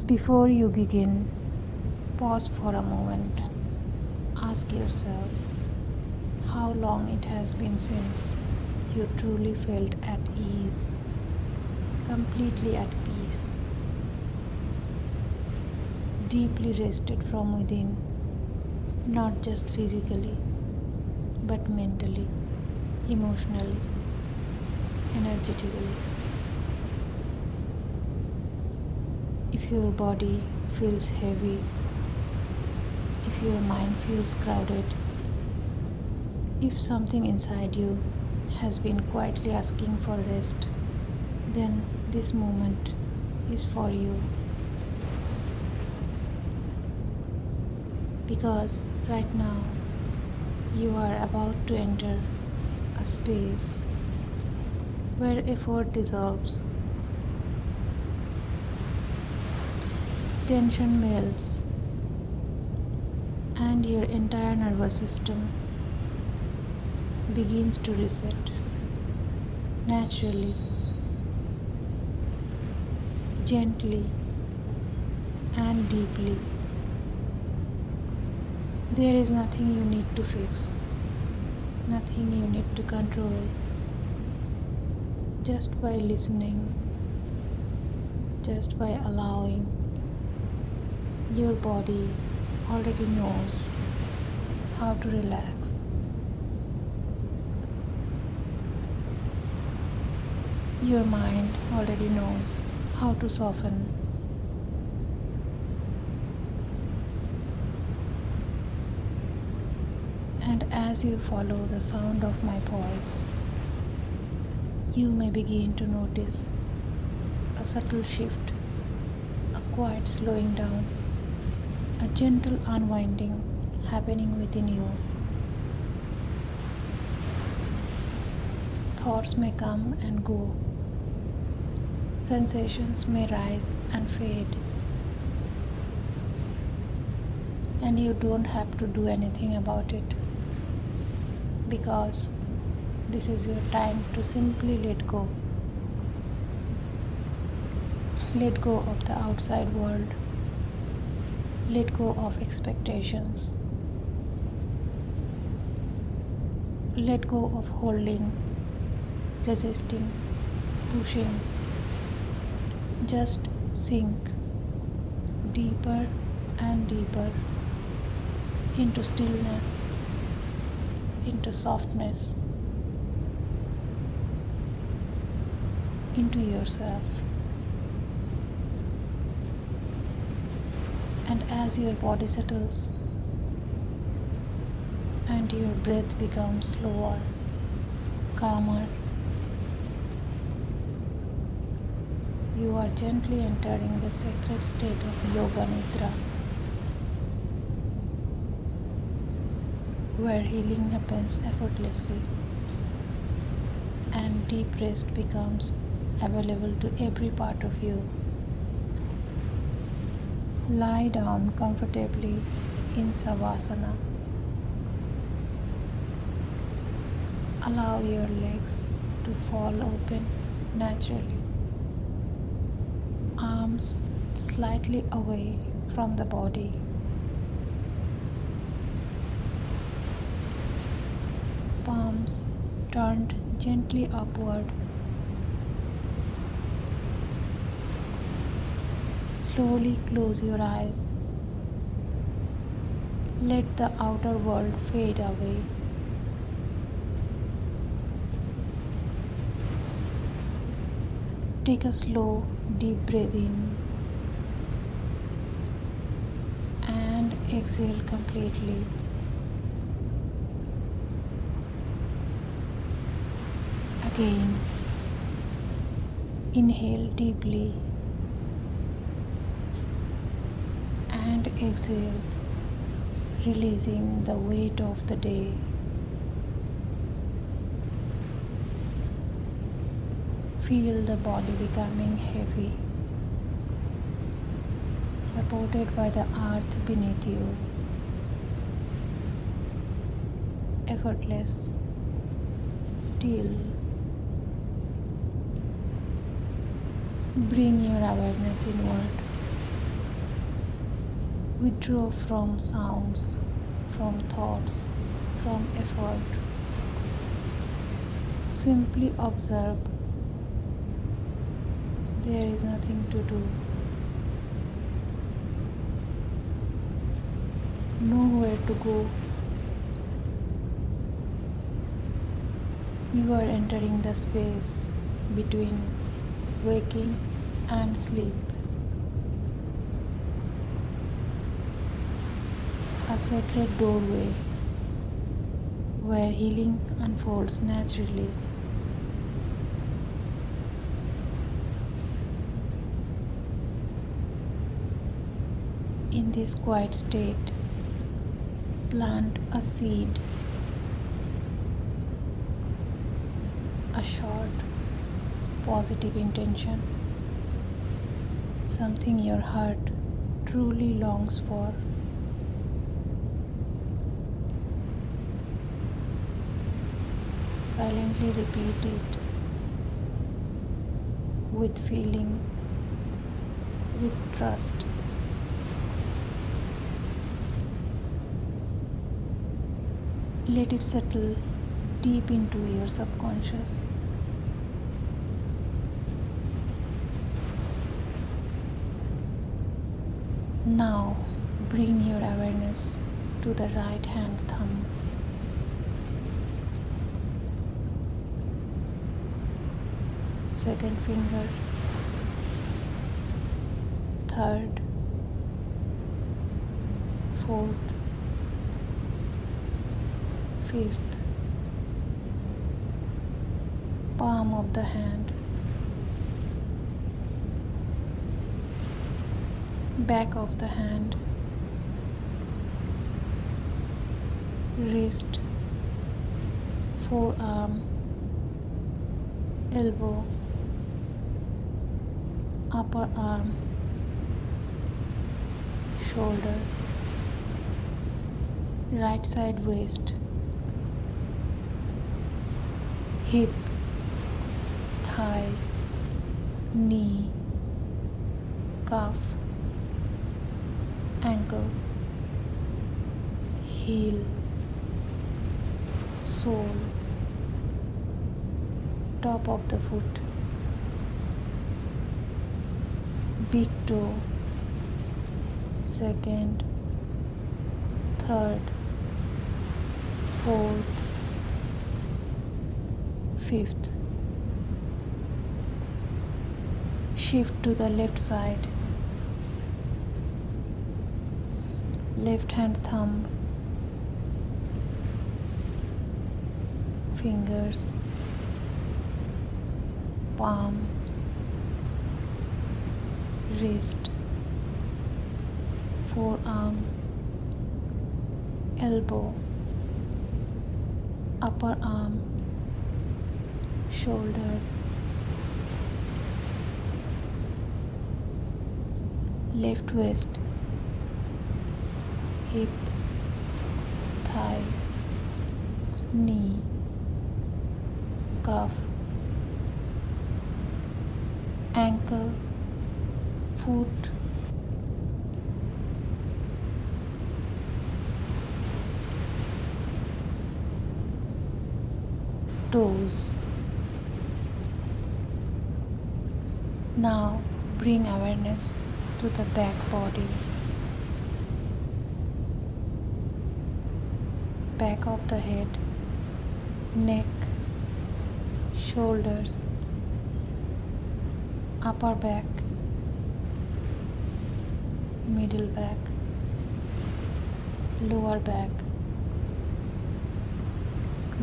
Before you begin, pause for a moment. Ask yourself how long it has been since you truly felt at ease, completely at peace, deeply rested from within, not just physically, but mentally, emotionally, energetically. If your body feels heavy, if your mind feels crowded, if something inside you has been quietly asking for rest, then this moment is for you. Because right now you are about to enter a space where effort dissolves, tension melts, and your entire nervous system begins to reset naturally, gently, and deeply. There is nothing you need to fix, nothing you need to control. Just by listening, just by allowing, your body already knows how to relax. Your mind already knows how to soften. And as you follow the sound of my voice, you may begin to notice a subtle shift, a quiet slowing down, a gentle unwinding happening within you. Thoughts may come and go, sensations may rise and fade, and you don't have to do anything about it because this is your time to simply let go. Let go of the outside world, let go of expectations, let go of holding, resisting, pushing. Just sink deeper and deeper into stillness, into softness, into yourself. And as your body settles and your breath becomes slower, calmer, you are gently entering the sacred state of Yoga Nidra, where healing happens effortlessly and deep rest becomes available to every part of you. Lie down comfortably in Savasana. Allow your legs to fall open naturally. Arms slightly away from the body. Palms turned gently upward. Slowly close your eyes. Let the outer world fade away. Take a slow, deep breath in and exhale completely. Again, inhale deeply and exhale, releasing the weight of the day. Feel the body becoming heavy, supported by the earth beneath you. Effortless, still. Bring your awareness inward. Withdraw from sounds, from thoughts, from effort. Simply observe. There is nothing to do. Nowhere to go. You are entering the space between waking and sleep. A sacred doorway where healing unfolds naturally. In this quiet state, plant a seed, a short, positive intention, something your heart truly longs for. Silently repeat it with feeling, with trust. Let it settle deep into your subconscious. Now bring your awareness to the right hand thumb. Second finger, third, fourth, fifth, palm of the hand, back of the hand, wrist, forearm, elbow, upper arm, shoulder, right side waist, hip, thigh, knee, calf, ankle, heel, sole, top of the foot, big toe, second, third, fourth, fifth. Shift to the left side, left hand thumb, fingers, palm, wrist, forearm, elbow, upper arm, shoulder, left waist, hip, thigh, knee, calf, ankle, foot, toes. Now bring awareness to the back body, back of the head, neck, shoulders, upper back, middle back, lower back,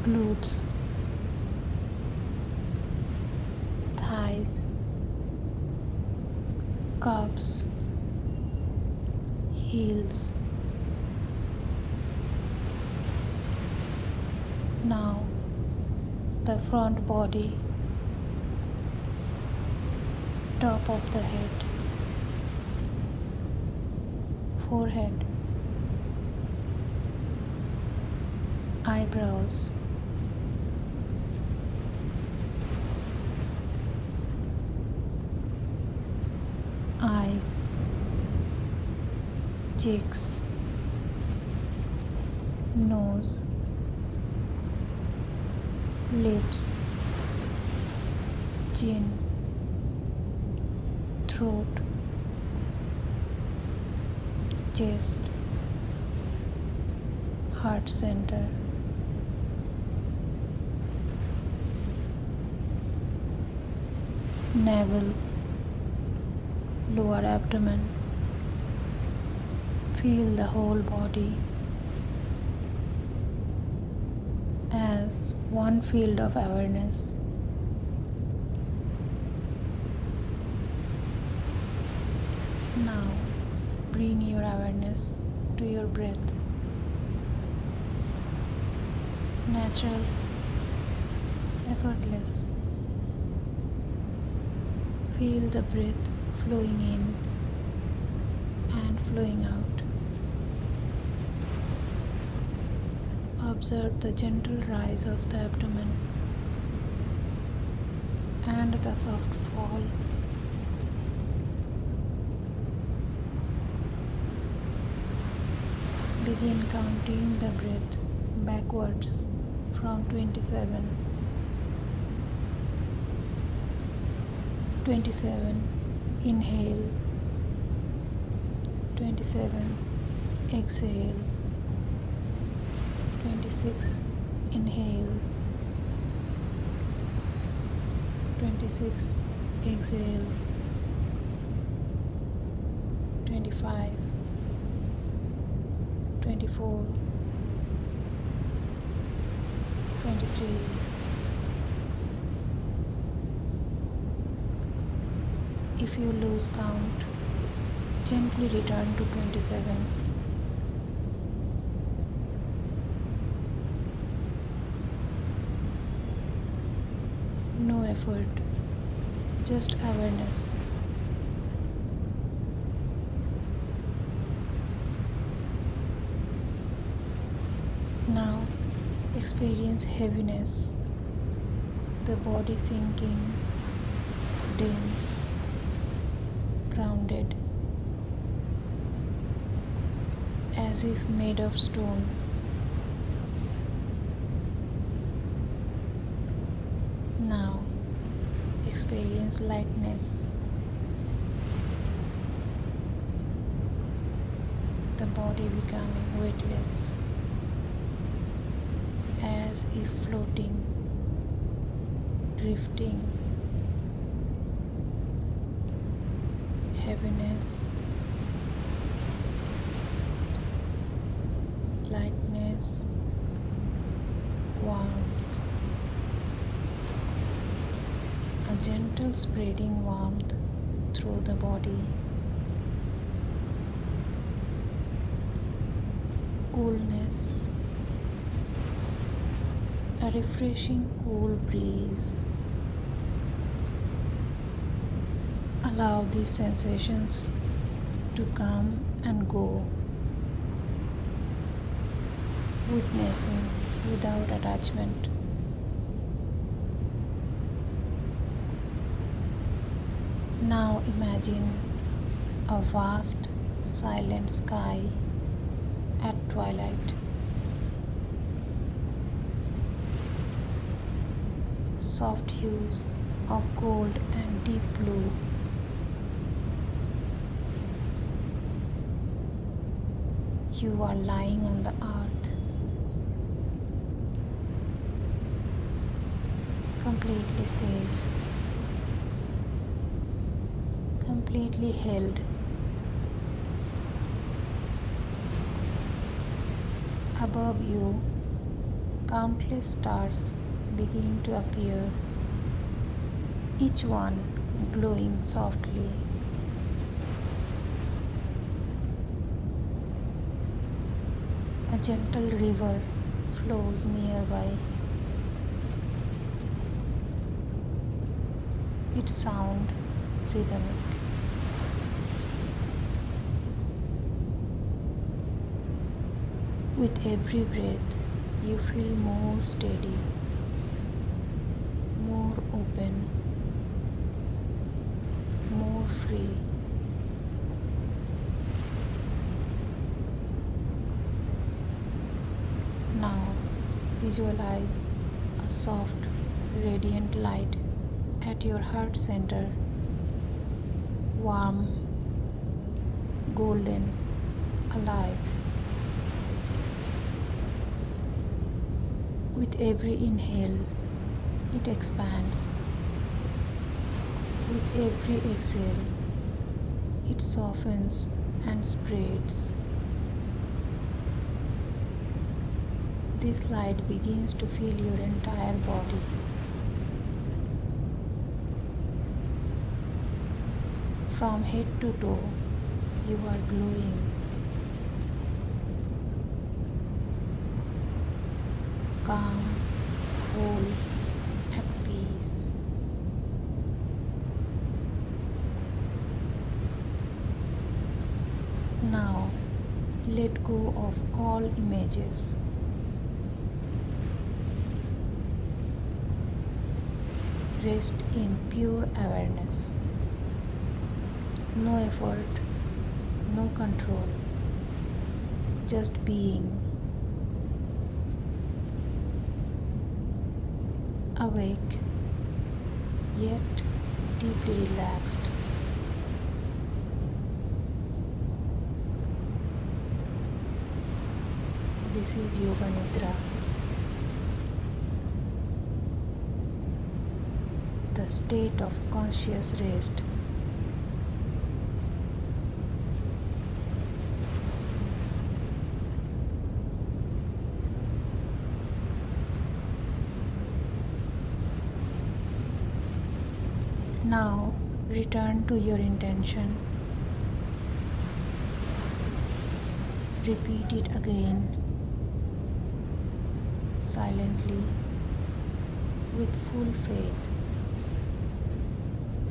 glutes, thighs, calves, heels. Now the front body, top of the head, forehead, eyebrows, eyes, cheeks, nose, lips, chin, throat, chest, heart center, navel, lower abdomen. Feel the whole body as one field of awareness. Now bring your awareness to your breath. Natural, effortless. Feel the breath flowing in and flowing out. Observe the gentle rise of the abdomen and the soft fall. Begin counting the breath backwards from 27. 27. Inhale. 27. Exhale. 26. Inhale. 26. Exhale. 25. 24. 23. If you lose count, gently return to 27. No effort, just awareness. Now experience heaviness, the body sinking, dense, grounded, as if made of stone. Now experience lightness, the body becoming weightless, as if floating, drifting. Heaviness, lightness, warmth, a gentle spreading warmth through the body. Coolness, a refreshing cool breeze. Allow these sensations to come and go, witnessing without attachment. Now imagine a vast, silent sky at twilight. Soft hues of gold and deep blue. You are lying on the earth, completely safe, completely held. Above you, countless stars begin to appear, each one glowing softly. A gentle river flows nearby. Its sound rhythmic. With every breath, you feel more steady, more open, more free. Visualize a soft, radiant light at your heart center, warm, golden, alive. With every inhale, it expands. With every exhale, it softens and spreads. This light begins to fill your entire body. From head to toe, you are glowing. Calm, whole, at peace. Now, let go of all images. Rest in pure awareness. No effort, no control, just being. Awake, yet deeply relaxed. This is Yoga Nidra, the state of conscious rest. Now return to your intention. Repeat it again, silently, with full faith.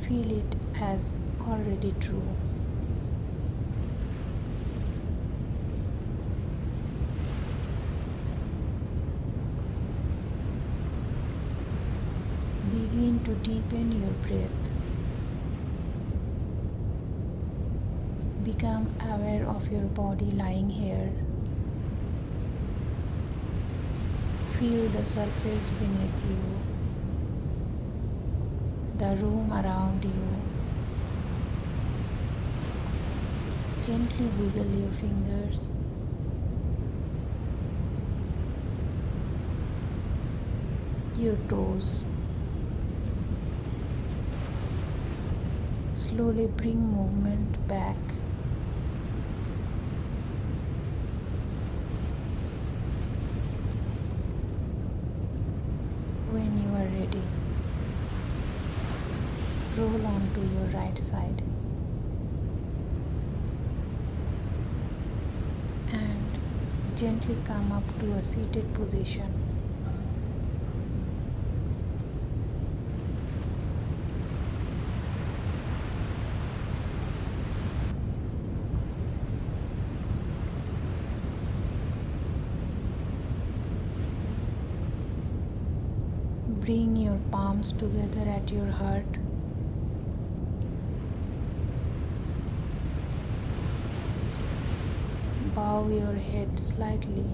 Feel it as already true. Begin to deepen your breath. Become aware of your body lying here. Feel the surface beneath you, the room around you. Gently wiggle your fingers. Your toes. Slowly bring movement back. When you are ready, roll onto your right side and gently come up to a seated position. Bring your palms together at your heart. Bow your head slightly.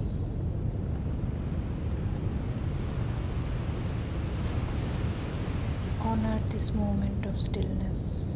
Honor this moment of stillness.